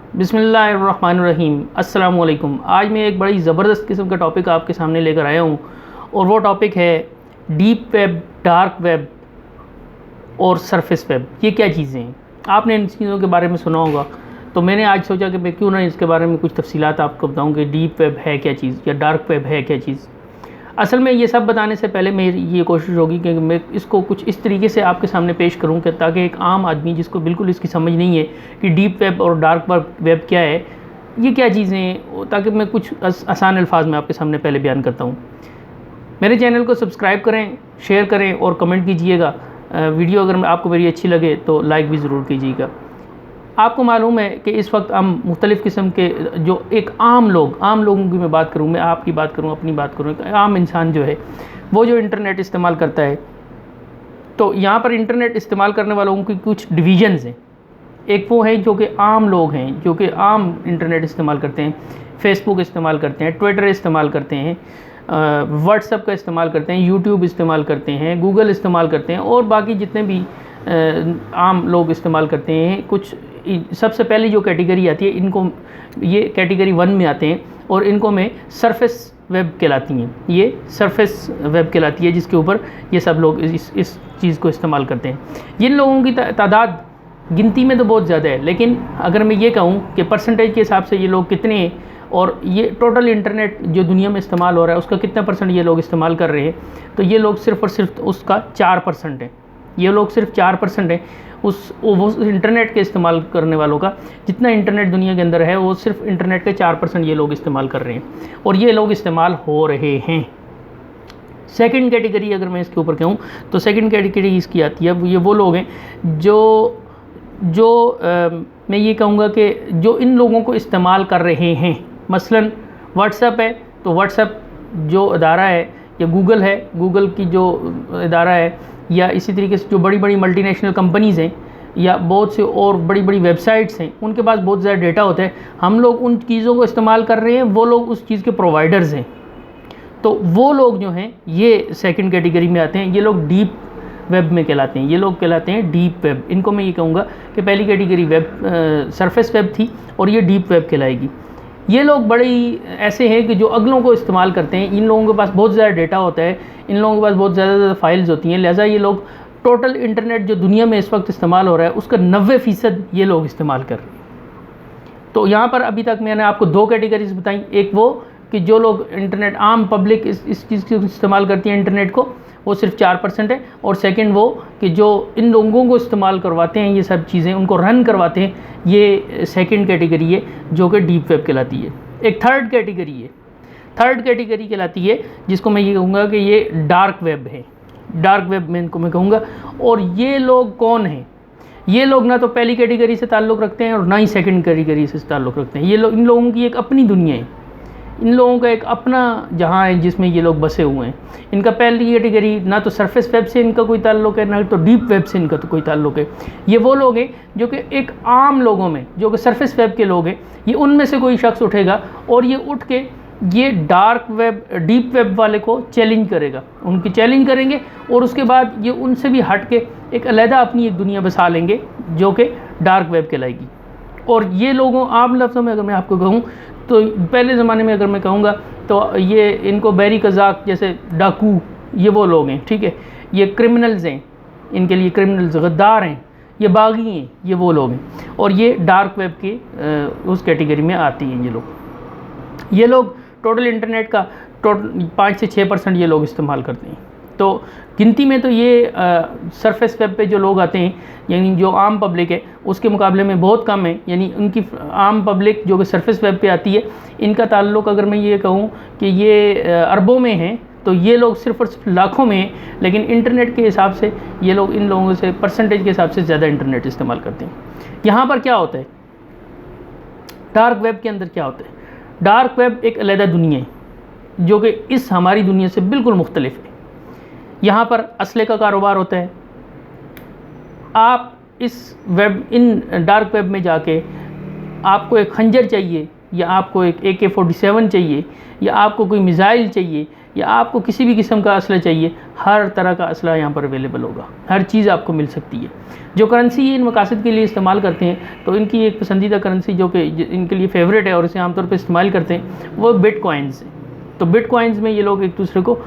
बिस्मिल्लाहिर्रहमानिर्रहीम। अस्सलाम वालेकुम। आज मैं एक बड़ी ज़बरदस्त किस्म का टॉपिक आपके सामने लेकर आया हूँ और वो टॉपिक है डीप वेब, डार्क वेब और सरफेस वेब। ये क्या चीज़ें हैं? आपने इन चीज़ों के बारे में सुना होगा, तो मैंने आज सोचा कि मैं क्यों ना इसके बारे में कुछ तफसीलात आपको बताऊँ कि डीप वेब है क्या चीज़ या डार्क वेब है क्या चीज़। असल में ये सब बताने से पहले मेरी ये कोशिश होगी कि मैं इसको कुछ इस तरीके से आपके सामने पेश करूं कि ताकि एक आम आदमी जिसको बिल्कुल इसकी समझ नहीं है कि डीप वेब और डार्क वेब क्या है, ये क्या चीज़ें हैं, ताकि मैं कुछ आसान अल्फाज में आपके सामने पहले बयान करता हूँ। मेरे चैनल को सब्सक्राइब करें, शेयर करें और कमेंट कीजिएगा। वीडियो अगर आपको मेरी अच्छी लगे तो लाइक भी ज़रूर कीजिएगा। आपको मालूम है कि इस वक्त हम मुख्तलिफ़ किस्म के जो एक आम लोगों की मैं बात करूँ, मैं आपकी बात करूँ, अपनी बात करूँ, एक आम इंसान जो है वो जो इंटरनेट इस्तेमाल करता है, तो यहाँ पर इंटरनेट इस्तेमाल करने वालों की कुछ डिवीज़न्स हैं। एक वो है जो कि आम लोग हैं, जो कि आम इंटरनेट इस्तेमाल करते हैं, फेसबुक इस्तेमाल करते हैं, ट्विटर इस्तेमाल करते हैं, व्हाट्सएप का इस्तेमाल करते हैं, यूट्यूब इस्तेमाल करते हैं, गूगल इस्तेमाल करते हैं और बाकी जितने भी आम लोग इस्तेमाल करते हैं। कुछ सबसे पहली जो कैटेगरी आती है, इनको ये कैटेगरी 1 में आते हैं और इनको में सरफेस वेब कहलाती हैं। ये सरफेस वेब कहलाती है जिसके ऊपर ये सब लोग इस चीज़ को इस्तेमाल करते हैं। जिन लोगों की तादाद गिनती में तो बहुत ज़्यादा है, लेकिन अगर मैं ये कहूँ कि परसेंटेज के हिसाब से ये लोग कितने हैं और ये टोटल इंटरनेट जो दुनिया में इस्तेमाल हो रहा है उसका कितना परसेंट ये लोग इस्तेमाल कर रहे हैं, तो ये लोग सिर्फ़ और सिर्फ उसका 4% है। ये लोग सिर्फ 4% है उस इंटरनेट के इस्तेमाल करने वालों का। जितना इंटरनेट दुनिया के अंदर है वो सिर्फ इंटरनेट के 4% ये लोग इस्तेमाल कर रहे हैं और ये लोग इस्तेमाल हो रहे हैं। सेकंड कैटेगरी अगर मैं इसके ऊपर कहूँ तो सेकंड कैटेगरी इसकी आती है, ये वो लोग हैं जो मैं ये कहूँगा कि जो इन लोगों को इस्तेमाल कर रहे हैं। मसलन व्हाट्सएप है तो व्हाट्सएप जो अदारा है, या गूगल है, गूगल की जो अदारा है, या इसी तरीके से जो बड़ी बड़ी मल्टीनेशनल कंपनीज़ हैं या बहुत से और बड़ी बड़ी वेबसाइट्स हैं, उनके पास बहुत ज़्यादा डेटा होता है। हम लोग उन चीज़ों को इस्तेमाल कर रहे हैं, वो लोग उस चीज़ के प्रोवाइडर्स हैं। तो वो लोग जो हैं ये सेकंड कैटेगरी में आते हैं। ये लोग डीप वेब में कहलाते हैं, ये लोग कहलाते हैं डीप वेब। इनको मैं ये कहूँगा कि पहली कैटेगरी वेब सरफेस वेब थी और ये डीप वेब कहलाएगी। ये लोग बड़े ऐसे हैं कि जो अगलों को इस्तेमाल करते हैं। इन लोगों के पास बहुत ज़्यादा डेटा होता है, इन लोगों के पास बहुत ज़्यादा फाइल्स होती हैं, लिहाजा ये लोग टोटल इंटरनेट जो दुनिया में इस वक्त इस्तेमाल हो रहा है उसका 90% ये लोग इस्तेमाल कर रहे हैं। तो यहाँ पर अभी तक मैंने आपको 2 कैटेगरीज बताई। एक वो कि जो लोग इंटरनेट आम पब्लिक इस चीज़ को इस्तेमाल करती है इंटरनेट को, वो सिर्फ 4% है। और सेकंड वो कि जो इन लोगों को इस्तेमाल करवाते हैं ये सब चीज़ें, उनको रन करवाते हैं, ये सेकंड कैटेगरी है जो कि डीप वेब कहलाती है। एक थर्ड कैटेगरी है, थर्ड कैटेगरी कहलाती है जिसको मैं ये कहूँगा कि ये डार्क वेब है। डार्क वेब में इनको मैं कहूँगा। और ये लोग कौन हैं? ये लोग ना तो पहली कैटेगरी से ताल्लुक़ रखते हैं और ना ही सेकंड कैटेगरी से ताल्लुक़ रखते हैं। ये लोग, इन लोगों की एक अपनी दुनिया है, इन लोगों का एक अपना जहां है जिसमें ये लोग बसे हुए हैं। इनका पहली कैटेगरी ना तो सरफेस वेब से इनका कोई ताल्लुक़ है, ना तो डीप वेब से इनका तो कोई ताल्लुक़ है। ये वो लोग हैं जो कि एक आम लोगों में, जो कि सरफेस वेब के लोग हैं, ये उनमें से कोई शख्स उठेगा और ये उठ के ये डार्क वेब, डीप वेब वाले को चैलेंज करेगा, उनकी चैलेंज करेंगे और उसके बाद ये उनसे भी हट के एक अलहदा अपनी एक दुनिया बसा लेंगे जो कि डार्क वेब कहलाएगी। और ये लोगों, आम लफ्ज़ों में अगर मैं आपको कहूँ तो पहले ज़माने में अगर मैं कहूँगा तो ये इनको बैरी कज़ाक जैसे डाकू, ये वो लोग हैं, ठीक है। ये क्रिमिनल्स हैं, इनके लिए क्रिमिनल्स, गद्दार हैं, ये बागी हैं, ये वो लोग हैं। और ये डार्क वेब के उस कैटेगरी में आती हैं ये लोग टोटल इंटरनेट का 5 से 6% ये लोग इस्तेमाल करते हैं। तो गिनती में तो ये सरफेस वेब पे जो लोग आते हैं, यानी जो आम पब्लिक है, उसके मुकाबले में बहुत कम है। यानी उनकी आम पब्लिक जो कि सरफेस वेब पे आती है, इनका ताल्लुक़ अगर मैं ये कहूँ कि ये अरबों में है, तो ये लोग सिर्फ और सिर्फ लाखों में हैं। लेकिन इंटरनेट के हिसाब से ये लोग इन लोगों से परसेंटेज के हिसाब से ज़्यादा इंटरनेट इस्तेमाल करते हैं। यहाँ पर क्या होता है, डार्क वेब के अंदर क्या होता है? डार्क वेब एक अलग दुनिया है जो कि इस हमारी दुनिया से बिल्कुल मुख्तलिफ है। यहाँ पर असले का कारोबार होता है। आप इन डार्क वेब में जाके आपको एक खंजर चाहिए, या आपको एक AK-47 चाहिए, या आपको कोई मिसाइल चाहिए, या आपको किसी भी किस्म का असला चाहिए, हर तरह का असला यहाँ पर अवेलेबल होगा, हर चीज़ आपको मिल सकती है। जो करेंसी ये इन मकासद के लिए इस्तेमाल करते हैं, तो इनकी एक पसंदीदा करेंसी जो कि इनके लिए फ़ेवरेट है और इसे आमतौर पर इस्तेमाल करते हैं, वो बिटकॉइंस है। तो बिटकॉइंस में ये लोग एक दूसरे को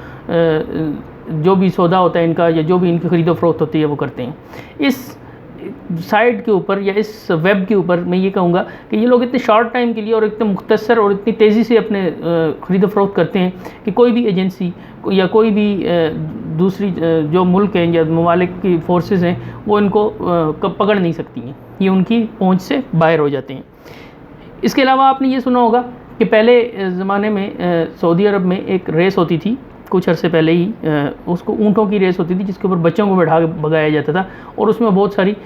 जो भी सौदा होता है इनका या जो भी इनकी ख़रीदो फ़रोख्त होती है वो करते हैं। इस साइट के ऊपर या इस वेब के ऊपर मैं ये कहूँगा कि ये लोग इतने शॉर्ट टाइम के लिए और इतने मुख्तसर और इतनी तेज़ी से अपने ख़रीदो फ़रोख्त करते हैं कि कोई भी एजेंसी या कोई भी दूसरी जो मुल्क हैं या ममालिक की फ़ोर्सेस हैं वो इनको पकड़ नहीं सकती हैं, ये उनकी पहुँच से बाहर हो जाते हैं। इसके अलावा आपने ये सुना होगा कि पहले ज़माने में सऊदी अरब में एक रेस होती थी, कुछ अरसे पहले ही उसको ऊँटों की रेस होती थी जिसके ऊपर बच्चों को बैठा के भगाया जाता था, और उसमें बहुत सारे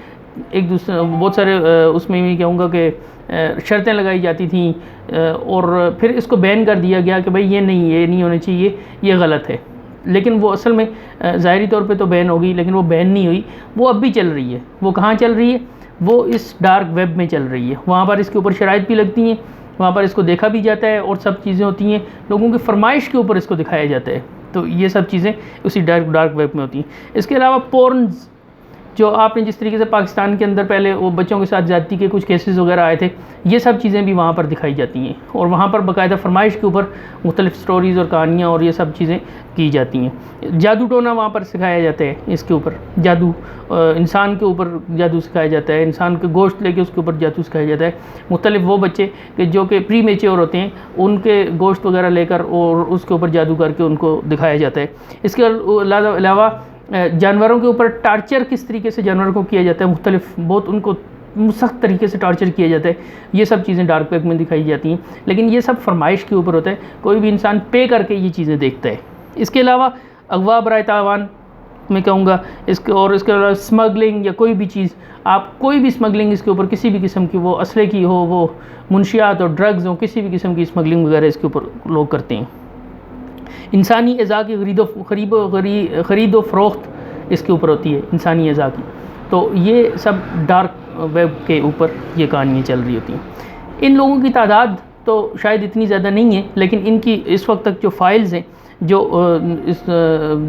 उसमें मैं कहूँगा कि शर्तें लगाई जाती थी, और फिर इसको बैन कर दिया गया कि भाई ये नहीं होना चाहिए, ये गलत है। लेकिन वो असल में ज़ाहिरी तौर पे तो बैन होगी, लेकिन वो बैन नहीं हुई, वो अब भी चल रही है। वो कहाँ चल रही है? वो इस डार्क वेब में चल रही है। वहाँ पर इसके ऊपर शराइत भी लगती हैं, वहाँ पर इसको देखा भी जाता है और सब चीज़ें होती हैं, लोगों की फरमाइश के ऊपर इसको दिखाया जाता है। तो ये सब चीज़ें उसी डार्क वेब में होती हैं। इसके अलावा पोर्न्स, जो आपने जिस तरीके से पाकिस्तान के अंदर पहले वो बच्चों के साथ ज़्यादती के कुछ केसेस वगैरह आए थे, ये सब चीज़ें भी वहाँ पर दिखाई जाती हैं, और वहाँ पर बाकायदा फरमाइश के ऊपर मुख्तलिफ़ स्टोरीज़ और कहानियाँ और ये सब चीज़ें की जाती हैं। जादू टोना वहाँ पर सिखाया जाता है, इसके ऊपर जादू, इंसान के ऊपर जादू सिखाया जाता है, इंसान के गोश्त लेके उसके ऊपर जादू सिखाया जाता है। मुख्तलिफ़ वो बच्चे कि जो कि प्री मेच्योर होते हैं, उनके गोश्त वगैरह लेकर और उसके ऊपर जादू करके उनको दिखाया जाता है। इसके अलावा जानवरों के ऊपर टार्चर किस तरीके से जानवरों को किया जाता है, मुख्तलिफ बहुत उनको सख्त तरीके से टार्चर किया जाता है, ये सब चीज़ें डार्क वेब में दिखाई जाती हैं। लेकिन ये सब फरमाइश के ऊपर होता है, कोई भी इंसान पे करके ये चीज़ें देखता है। इसके अलावा अगवा बराए तावान मैं कहूँगा, इसके अलावा स्मगलिंग या कोई भी चीज़, आप कोई भी स्मगलिंग इसके ऊपर किसी भी किस्म की, वो असले की हो, वो मुनशियात और ड्रग्स हो, किसी भी किस्म की स्मगलिंग वगैरह इसके ऊपर लोग करते हैं। इंसानी अज़ा की ख़रीदो फ़रोख्त इसके ऊपर होती है, इंसानी अज़ा की। तो ये सब डार्क वेब के ऊपर ये कहानियाँ चल रही होती हैं। इन लोगों की तादाद तो शायद इतनी ज़्यादा नहीं है, लेकिन इनकी इस वक्त तक जो फ़ाइल्स हैं जो इस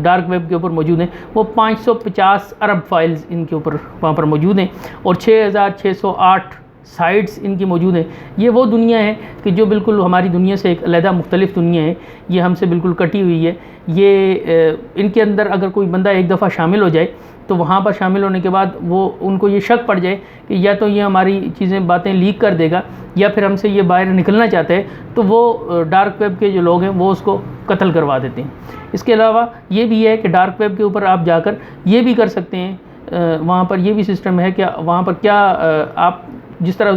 डार्क वेब के ऊपर मौजूद हैं, वो 550 अरब फाइल्स इनके ऊपर वहाँ पर मौजूद हैं, और 6608 साइट्स इनकी मौजूद हैं। ये वो दुनिया है कि जो बिल्कुल हमारी दुनिया से एक अलहदा मुख्तलिफ दुनिया है, ये हमसे बिल्कुल कटी हुई है। ये इनके अंदर अगर कोई बंदा एक दफ़ा शामिल हो जाए, तो वहाँ पर शामिल होने के बाद वो उनको ये शक पड़ जाए कि या तो ये हमारी चीज़ें बातें लीक कर देगा, या फिर हमसे ये बाहर निकलना चाहते हैं, तो वो डार्क वेब के जो लोग हैं वो उसको कत्ल करवा देते हैं। इसके अलावा ये भी है कि डार्क वेब के ऊपर आप जाकर ये भी कर सकते हैं, वहाँ पर ये भी सिस्टम है कि वहाँ पर क्या आप जिस तरह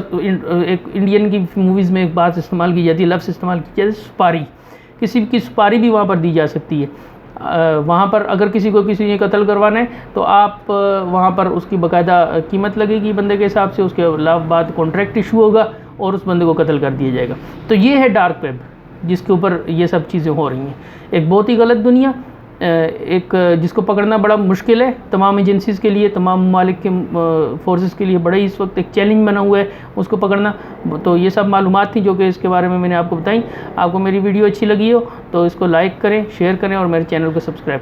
एक इंडियन की मूवीज़ में एक बात इस्तेमाल की जाती है, लफ्ज़ इस्तेमाल की जाती है सुपारी, किसी की सुपारी भी वहाँ पर दी जा सकती है। वहाँ पर अगर किसी ने कत्ल करवाना है, तो आप वहाँ पर उसकी बाकायदा कीमत लगेगी बंदे के हिसाब से, उसके अलावा बाद कॉन्ट्रैक्ट इशू होगा और उस बंदे को कत्ल कर दिया जाएगा। तो ये है डार्क वेब जिसके ऊपर ये सब चीज़ें हो रही हैं। एक बहुत ही गलत दुनिया, एक जिसको पकड़ना बड़ा मुश्किल है तमाम एजेंसीज़ के लिए, तमाम ममालिक के फोर्सेस के लिए बड़ा ही इस वक्त एक चैलेंज बना हुआ है उसको पकड़ना। तो ये सब मालूमात थी जो कि इसके बारे में मैंने आपको बताई। आपको मेरी वीडियो अच्छी लगी हो तो इसको लाइक करें, शेयर करें और मेरे चैनल को सब्सक्राइब